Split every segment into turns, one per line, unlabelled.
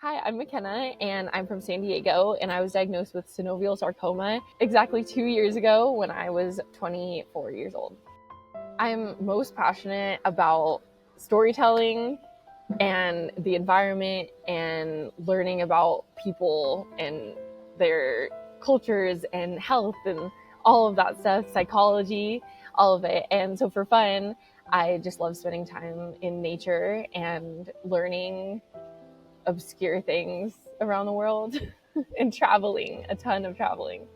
Hi, I'm McKenna, and I'm from San Diego, and I was diagnosed with synovial sarcoma exactly 2 years ago when I was 24 years old. I'm most passionate about storytelling and the environment and learning about people and their cultures and health and all of that stuff, psychology, all of it. And so for fun, I just love spending time in nature and learning obscure things around the world and traveling, a ton of traveling.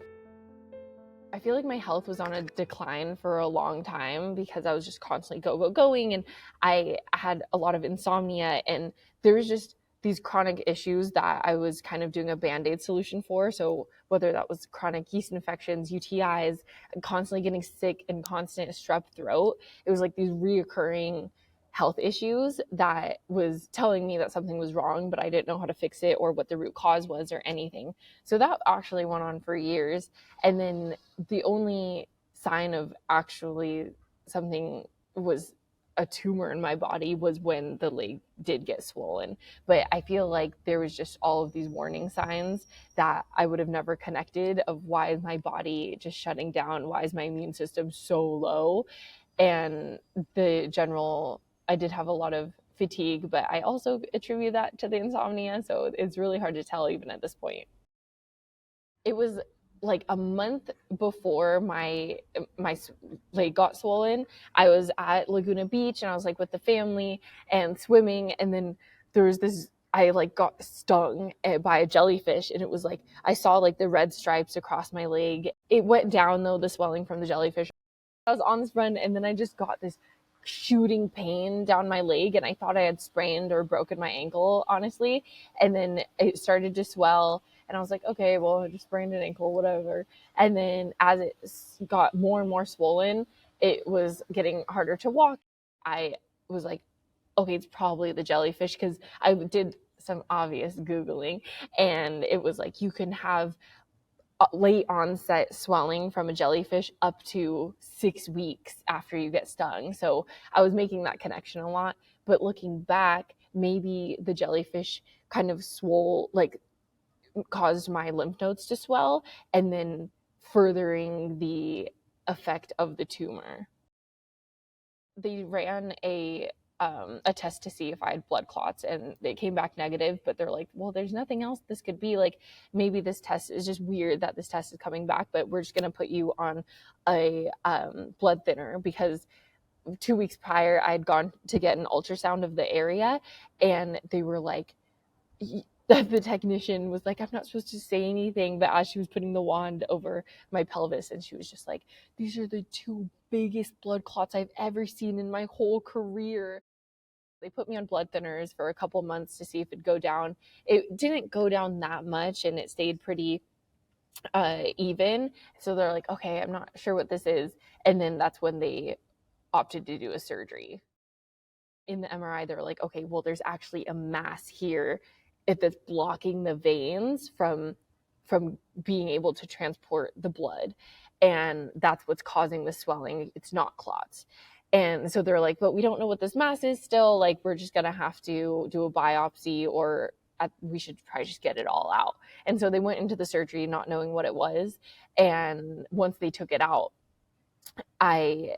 I feel like my health was on a decline for a long time because I was just constantly going, and I had a lot of insomnia, and there was just these chronic issues that I was kind of doing a band-aid solution for. So whether that was chronic yeast infections, UTIs, constantly getting sick, and constant strep throat, it was like these reoccurring health issues that was telling me that something was wrong, but I didn't know how to fix it or what the root cause was or anything. So that actually went on for years. And then the only sign of actually something was a tumor in my body was when the leg did get swollen. But I feel like there was just all of these warning signs that I would have never connected of why is my body just shutting down? Why is my immune system so low? And the general, I did have a lot of fatigue, but I also attribute that to the insomnia. So it's really hard to tell even at this point. It was like a month before my leg got swollen. I was at Laguna Beach and I was like with the family and swimming, and then there was this, I like got stung by a jellyfish, and it was like I saw like the red stripes across my leg. It went down though, the swelling from the jellyfish. I was on this run, and then I just got this shooting pain down my leg, and I thought I had sprained or broken my ankle, honestly. And then it started to swell, and I was like, okay, well, I just sprained an ankle, whatever. And then as it got more and more swollen, it was getting harder to walk. I was like, okay, it's probably the jellyfish, because I did some obvious Googling, and it was like you can have late onset swelling from a jellyfish up to 6 weeks after you get stung. So I was making that connection a lot. But looking back, maybe the jellyfish kind of like caused my lymph nodes to swell, and then furthering the effect of the tumor. They ran a test to see if I had blood clots, and they came back negative, but they're like, well, there's nothing else this could be. Like, maybe this test is just weird that this test is coming back, but we're just going to put you on a blood thinner, because 2 weeks prior I had gone to get an ultrasound of the area, and they were like, the technician was like, I'm not supposed to say anything, but as she was putting the wand over my pelvis, and she was just like, these are the two biggest blood clots I've ever seen in my whole career. They put me on blood thinners for a couple months to see if it'd go down. It didn't go down that much, and it stayed pretty even. So they're like, okay, I'm not sure what this is. And then that's when they opted to do a surgery. In the MRI, they were like, okay, well, there's actually a mass here that's blocking the veins from being able to transport the blood, and that's what's causing the swelling. It's not clots. And so they're like, but we don't know what this mass is still. Like, we're just gonna have to do a biopsy, or we should probably just get it all out. And so they went into the surgery not knowing what it was. And once they took it out, I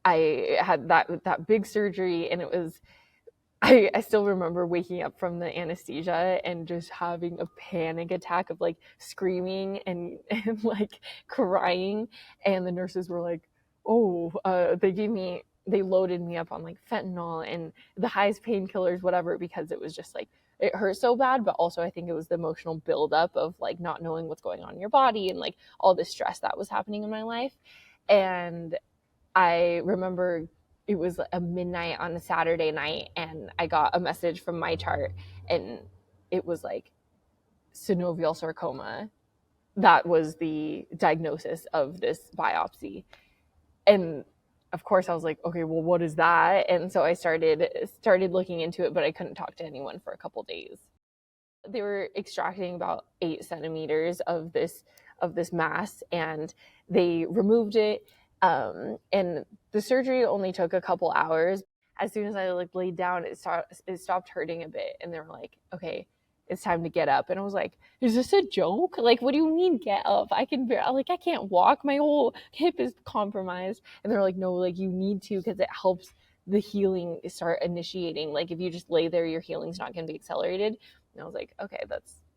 I had that big surgery, and it was, I still remember waking up from the anesthesia and just having a panic attack of like screaming and like crying. And the nurses were like, oh, they loaded me up on like fentanyl and the highest painkillers, whatever, because it was just like, it hurt so bad. But also I think it was the emotional buildup of like not knowing what's going on in your body and like all the stress that was happening in my life. And I remember it was a midnight on a Saturday night, and I got a message from my chart, and it was like synovial sarcoma. That was the diagnosis of this biopsy. And of course I was like, okay, well, what is that? And so I started looking into it, but I couldn't talk to anyone for a couple days. They were extracting about 8 centimeters of this mass, and they removed it. And the surgery only took a couple hours. As soon as I like laid down, it stopped hurting a bit, and they were like, okay, it's time to get up. And I was like, is this a joke? Like, what do you mean get up? I can't walk. My whole hip is compromised. And they're like, no, like you need to, because it helps the healing start initiating. Like if you just lay there, your healing's not going to be accelerated. And I was like, okay,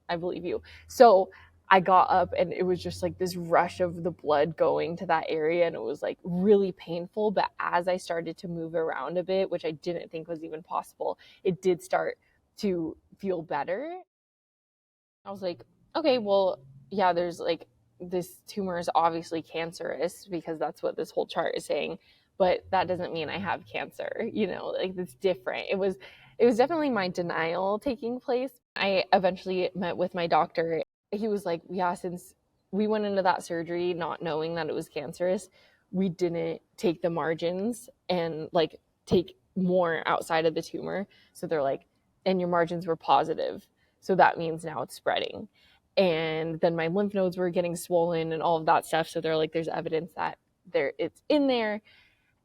I believe you. So I got up and it was just like this rush of the blood going to that area, and it was like really painful. But as I started to move around a bit, which I didn't think was even possible, it did start to feel better. I was like, okay, well, yeah, there's like this tumor is obviously cancerous because that's what this whole chart is saying, but that doesn't mean I have cancer, like it's different. It was definitely my denial taking place. I eventually met with my doctor. He was like, yeah, since we went into that surgery not knowing that it was cancerous, we didn't take the margins and like take more outside of the tumor. So they're like, and your margins were positive. So that means now it's spreading. And then my lymph nodes were getting swollen and all of that stuff. So they're like, there's evidence that it's in there.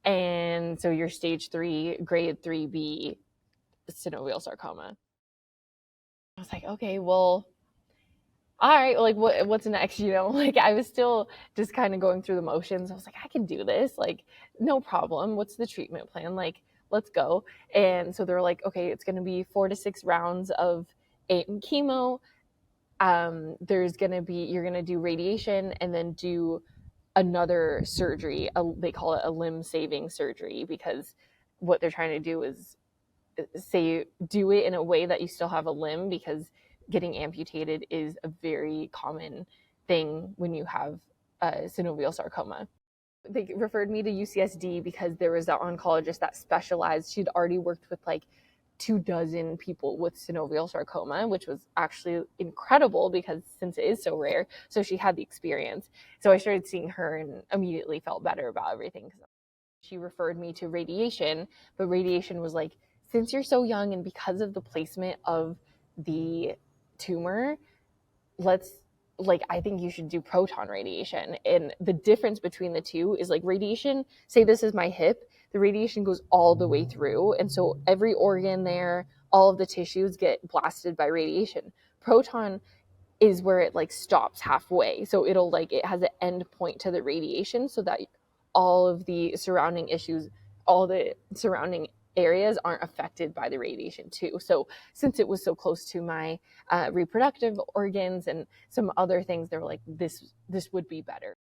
And so you're stage 3, grade 3B synovial sarcoma. I was like, okay, well, all right, like what's next? Like I was still just kind of going through the motions. I was like, I can do this, like no problem. What's the treatment plan? Like, let's go. And so they're like, okay, it's going to be 4 to 6 rounds of chemo. You're going to do radiation and then do another surgery. They call it a limb saving surgery, because what they're trying to do is do it in a way that you still have a limb, because getting amputated is a very common thing when you have synovial sarcoma. They referred me to UCSD because there was an oncologist that specialized. She'd already worked with like 24 people with synovial sarcoma, which was actually incredible because since it is so rare. So she had the experience. So I started seeing her and immediately felt better about everything. She referred me to radiation, but radiation was like, since you're so young and because of the placement of the tumor, I think you should do proton radiation. And the difference between the two is like radiation, say this is my hip, the radiation goes all the way through. And so every organ there, all of the tissues get blasted by radiation. Proton is where it like stops halfway. So it has an end point to the radiation, so that all of the surrounding issues, all the surrounding areas aren't affected by the radiation too. So since it was so close to my reproductive organs and some other things, they were like, this would be better.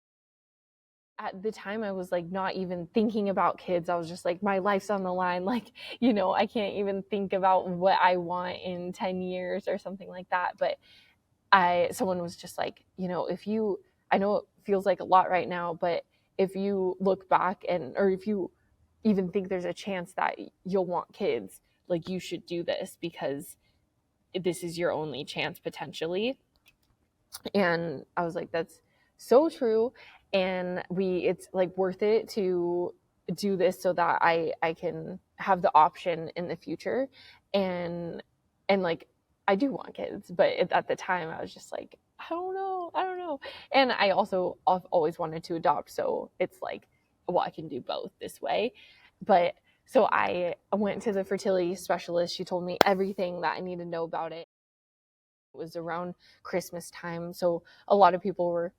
At the time I was like not even thinking about kids. I was just like, my life's on the line. Like, I can't even think about what I want in 10 years or something like that. But someone was just like, I know it feels like a lot right now, but if you look back or if you even think there's a chance that you'll want kids, like you should do this because this is your only chance potentially. And I was like, that's so true. And it's like worth it to do this so that I can have the option in the future. And like, I do want kids, but at the time I was just like, I don't know. And I also have always wanted to adopt. So it's like, well, I can do both this way. But so I went to the fertility specialist. She told me everything that I need to know about it. It was around Christmas time. So a lot of people were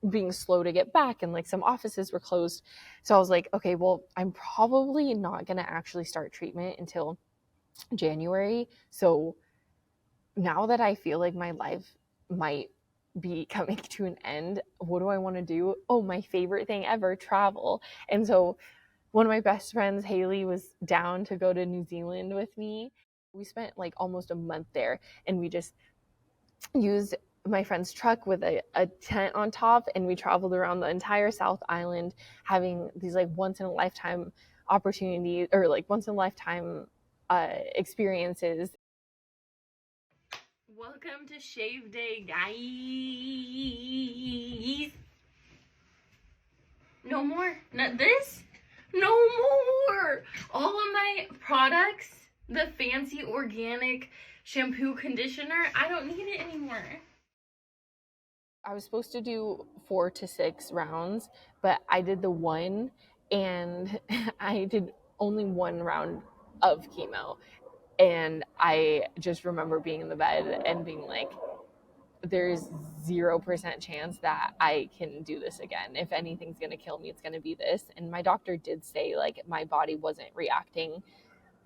being slow to get back and like some offices were closed. So I was like, okay, well, I'm probably not going to actually start treatment until January. So now that I feel like my life might be coming to an end, what do I want to do? Oh, my favorite thing ever, travel. And so one of my best friends, Haley, was down to go to New Zealand with me. We spent like almost a month there, and we just used my friend's truck with a tent on top, and we traveled around the entire South Island, having these like once in a lifetime opportunities, or like once in a lifetime experiences.
Welcome to Shave Day, guys. No more. Not this. No more. All of my products, the fancy organic shampoo, conditioner, I don't need it anymore.
I was supposed to do 4 to 6 rounds, but I did the one, and I did only 1 round of chemo. And I just remember being in the bed and being like, there's 0% chance that I can do this again. If anything's going to kill me, it's going to be this. And my doctor did say like my body wasn't reacting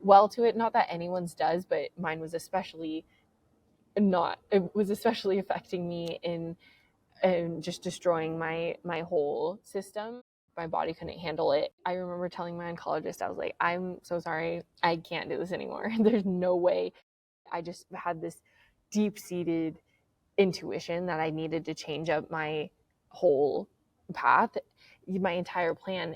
well to it. Not that anyone's does, but mine was especially not, it was especially affecting me in and just destroying my whole system. My body couldn't handle it. I remember telling my oncologist, I was like, I'm so sorry, I can't do this anymore. There's no way. I just had this deep-seated intuition that I needed to change up my whole path, my entire plan.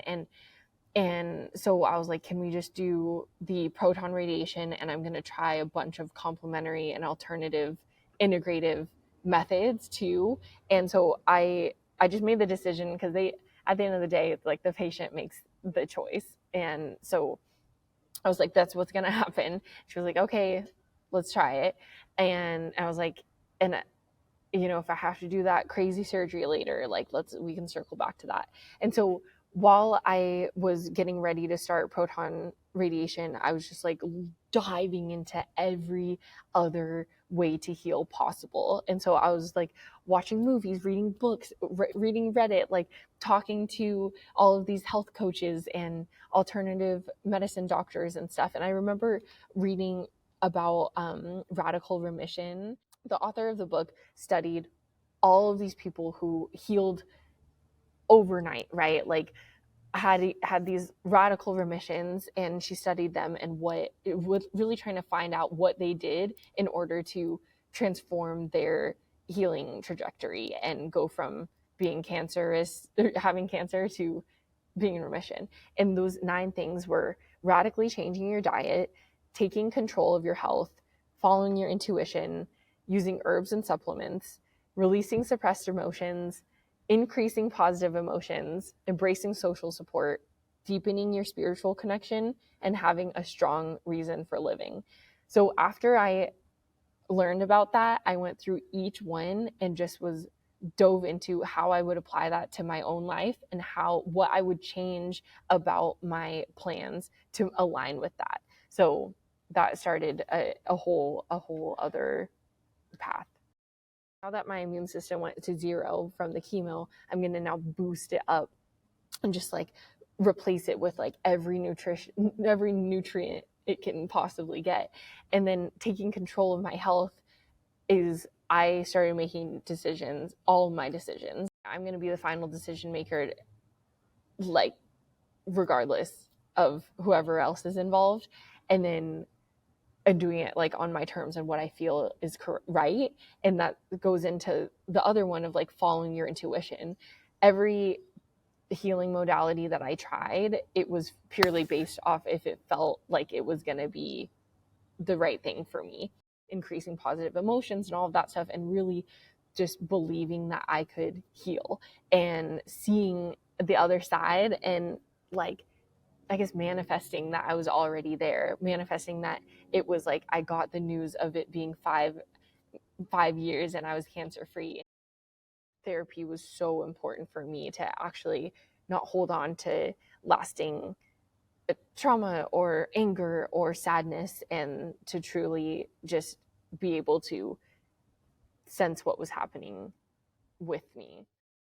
And so I was like, can we just do the proton radiation, and I'm going to try a bunch of complementary and alternative integrative methods too. And so I just made the decision, because they, at the end of the day, it's like the patient makes the choice. And so I was like, that's what's going to happen. She was like, okay, let's try it. And I was like, and if I have to do that crazy surgery later, like we can circle back to that. And so while I was getting ready to start proton radiation, I was just like diving into every other way to heal possible. And so I was like watching movies, reading books, reading Reddit, like talking to all of these health coaches and alternative medicine doctors and stuff. And I remember reading about radical remission. The author of the book studied all of these people who healed overnight, right? Like had these radical remissions, and she studied them and what it was really trying to find out what they did in order to transform their healing trajectory and go from being cancerous, having cancer, to being in remission. And those 9 things were radically changing your diet, taking control of your health, following your intuition, using herbs and supplements, releasing suppressed emotions, increasing positive emotions, embracing social support, deepening your spiritual connection, and having a strong reason for living. So after I learned about that, I went through each one and just dove into how I would apply that to my own life and what I would change about my plans to align with that. So that started a whole other path. Now that my immune system went to 0 from the chemo, I'm going to now boost it up and just like replace it with like every nutrient it can possibly get. And then taking control of my health is, I started making decisions, all of my decisions. I'm going to be the final decision maker, like regardless of whoever else is involved. And doing it like on my terms and what I feel is right. And that goes into the other one of like following your intuition. Every healing modality that I tried, it was purely based off if it felt like it was going to be the right thing for me. Increasing positive emotions and all of that stuff, and really just believing that I could heal and seeing the other side, and like, I guess manifesting that I was already there, manifesting that it was like I got the news of it being five years and I was cancer free. Therapy was so important for me to actually not hold on to lasting trauma or anger or sadness, and to truly just be able to sense what was happening with me.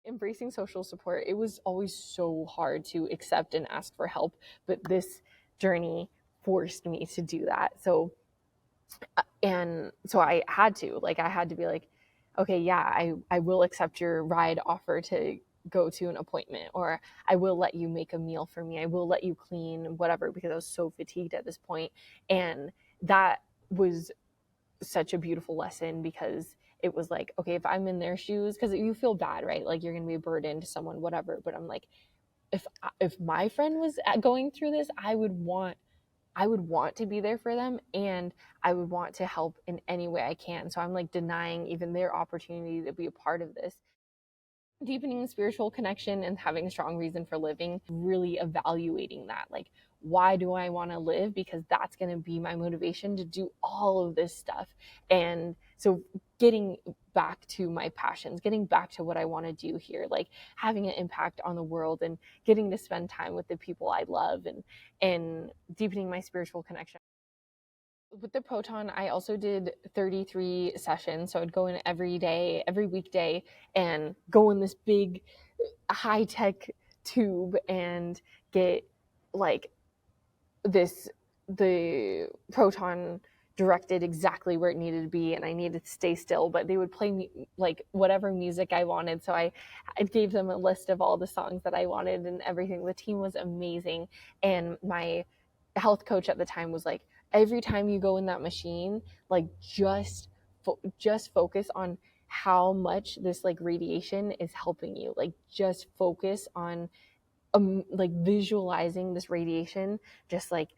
Embracing social support, it was always so hard to accept and ask for help, but this journey forced me to do that. So I had to be like, okay, yeah, I will accept your ride offer to go to an appointment, or I will let you make a meal for me, I will let you clean, whatever, because I was so fatigued at this point. And that was such a beautiful lesson, because it was like, okay, if I'm in their shoes, because you feel bad, right? Like you're gonna be a burden to someone, whatever. But I'm like, if my friend was going through this, I would want to be there for them, and I would want to help in any way I can. So I'm like denying even their opportunity to be a part of this. Deepening the spiritual connection and having a strong reason for living, really evaluating that, like, why do I want to live? Because that's going to be my motivation to do all of this stuff. And so getting back to my passions, getting back to what I want to do here, like having an impact on the world and getting to spend time with the people I love, and deepening my spiritual connection. With the Proton, I also did 33 sessions. So I'd go in every day, every weekday, and go in this big high tech tube and get like this the Proton directed exactly where it needed to be, and I needed to stay still, but they would play me like whatever music I wanted. So I gave them a list of all the songs that I wanted and everything. The team was amazing, and my health coach at the time was like, every time you go in that machine, like just focus on how much this like radiation is helping you. Like just focus on like visualizing this radiation just like,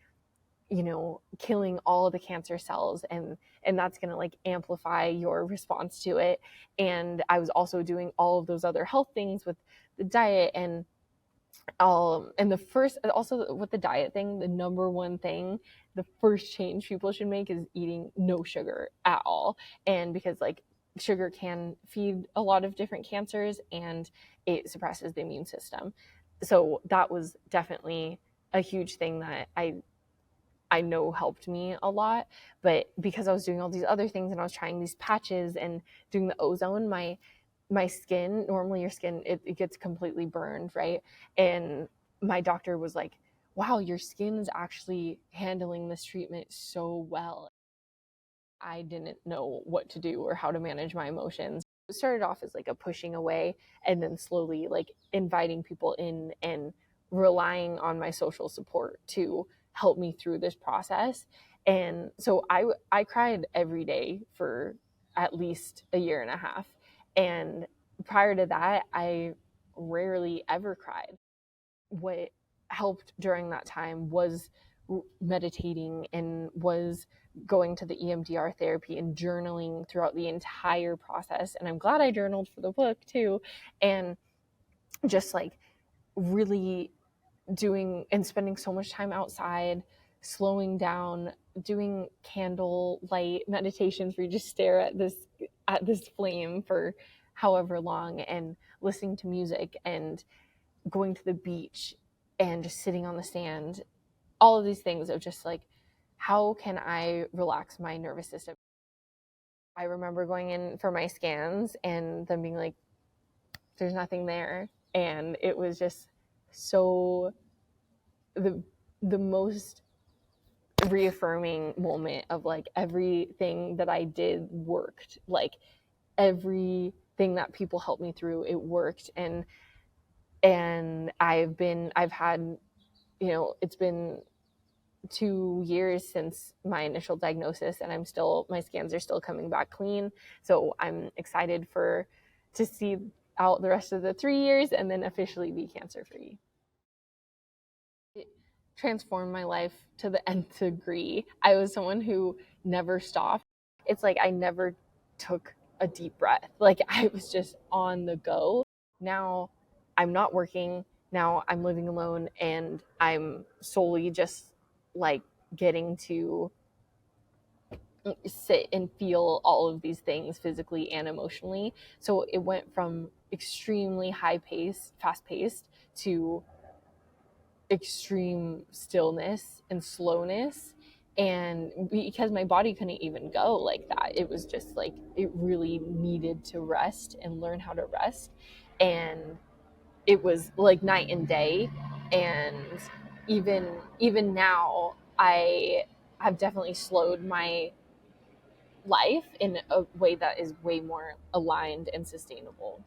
you know, killing all the cancer cells, and that's going to like amplify your response to it. And I was also doing all of those other health things with the diet, and the first, also with the diet thing, the number one thing, the first change people should make is eating no sugar at all. And because like sugar can feed a lot of different cancers and it suppresses the immune system. So that was definitely a huge thing that I know helped me a lot. But because I was doing all these other things and I was trying these patches and doing the ozone, my skin, normally your skin, it gets completely burned, right? And my doctor was like, wow, your skin's actually handling this treatment so well. I didn't know what to do or how to manage my emotions. It started off as like a pushing away, and then slowly like inviting people in and relying on my social support to help me through this process. And so I cried every day for at least a year and a half. And prior to that, I rarely ever cried. What helped during that time was meditating, and was going to the EMDR therapy and journaling throughout the entire process. And I'm glad I journaled for the book too. And just like really doing and spending so much time outside, slowing down, doing candle light meditations where you just stare at this flame for however long, and listening to music, and going to the beach and just sitting on the sand. All of these things of just like, how can I relax my nervous system? I remember going in for my scans and them being like, there's nothing there. And it was just so the most reaffirming moment of like everything that I did worked. Like everything that people helped me through, it worked. And I've had, you know, it's been 2 years since my initial diagnosis, and my scans are still coming back clean. So I'm excited to see out the rest of the 3 years and then officially be cancer free. It transformed my life to the nth degree. I was someone who never stopped. It's like I never took a deep breath. Like I was just on the go. Now I'm not working. Now I'm living alone, and I'm solely just like getting to sit and feel all of these things physically and emotionally. So it went from extremely fast paced, to extreme stillness and slowness. And because my body couldn't even go like that, it was just like it really needed to rest and learn how to rest. And it was like night and day. And even now, I have definitely slowed my life in a way that is way more aligned and sustainable.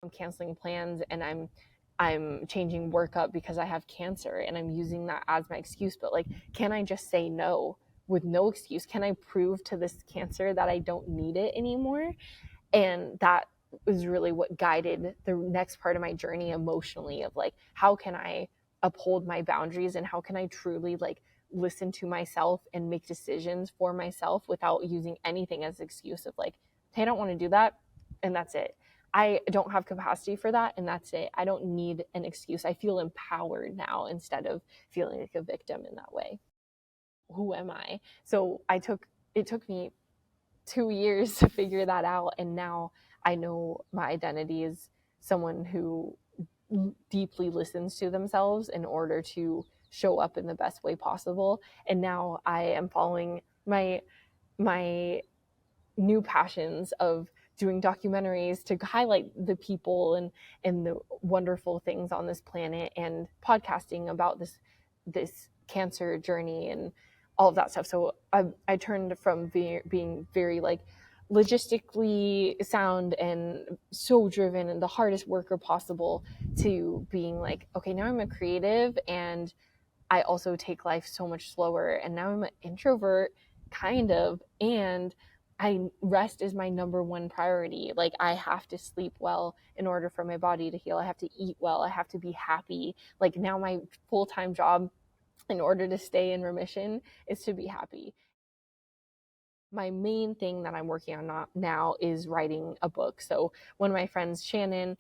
I'm canceling plans, and I'm changing work up because I have cancer, and I'm using that as my excuse. But like, can I just say no with no excuse? Can I prove to this cancer that I don't need it anymore? And that was really what guided the next part of my journey emotionally, of like, how can I uphold my boundaries, and how can I truly like listen to myself and make decisions for myself without using anything as an excuse of like, hey, I don't want to do that, and that's it. I don't have capacity for that, and that's it. I don't need an excuse. I feel empowered now instead of feeling like a victim in that way. Who am I? So it took me 2 years to figure that out, and now I know my identity is someone who deeply listens to themselves in order to show up in the best way possible. And now I am following my new passions of doing documentaries to highlight the people and the wonderful things on this planet, and podcasting about this cancer journey and all of that stuff. So I turned from being very like logistically sound and so driven and the hardest worker possible to being like, okay, now I'm a creative and I also take life so much slower, and now I'm an introvert kind of, and rest is my number one priority. Like, I have to sleep well in order for my body to heal. I have to eat well. I have to be happy. Like, now my full-time job in order to stay in remission is to be happy. My main thing that I'm working on now is writing a book. So one of my friends, Shannon,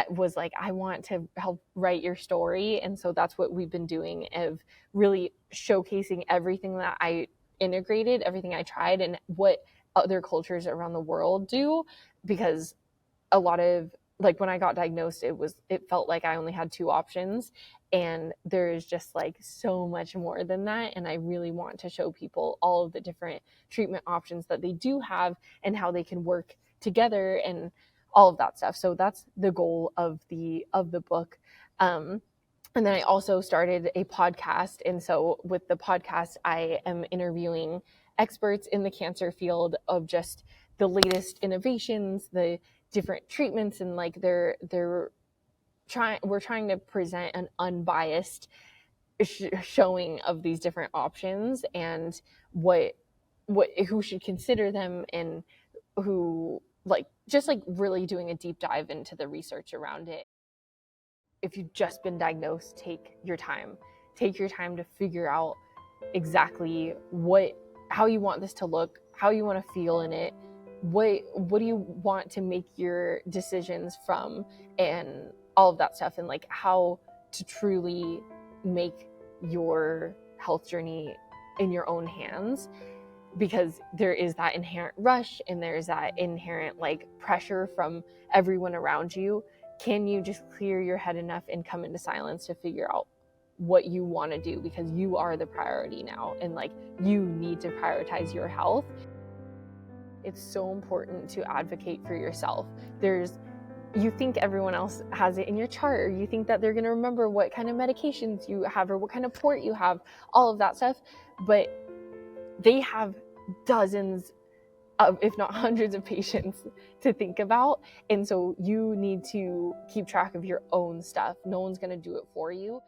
was like, I want to help write your story. And so that's what we've been doing, of really showcasing everything that I integrated, everything I tried, and what other cultures around the world do. Because a lot of, like, when I got diagnosed, it felt like I only had two options, and there's just like so much more than that. And I really want to show people all of the different treatment options that they do have and how they can work together and all of that stuff. So that's the goal of the book. And then I also started a podcast. And so with the podcast, I am interviewing experts in the cancer field of just the latest innovations, the different treatments, and like we're trying to present an unbiased showing of these different options and who should consider them, and who, like, just like really doing a deep dive into the research around it. If you've just been diagnosed, take your time to figure out exactly how you want this to look, how you want to feel in it, what do you want to make your decisions from, and all of that stuff, and like how to truly make your health journey in your own hands. Because there is that inherent rush and there's that inherent like pressure from everyone around you. Can you just clear your head enough and come into silence to figure out what you want to do? Because you are the priority now, and like, you need to prioritize your health. It's so important to advocate for yourself. You think everyone else has it in your chart, or you think that they're going to remember what kind of medications you have or what kind of port you have, all of that stuff. But they have dozens of, if not hundreds of patients to think about. And so you need to keep track of your own stuff. No one's going to do it for you.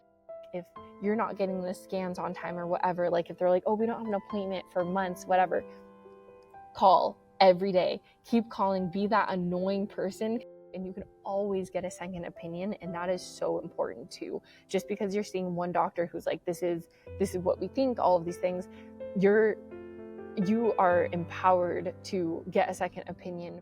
If you're not getting the scans on time or whatever, like if they're like, oh, we don't have an appointment for months, whatever, call every day. Keep calling. Be that annoying person. And you can always get a second opinion, and that is so important too. Just because you're seeing one doctor who's like, this is what we think, all of these things, you are empowered to get a second opinion.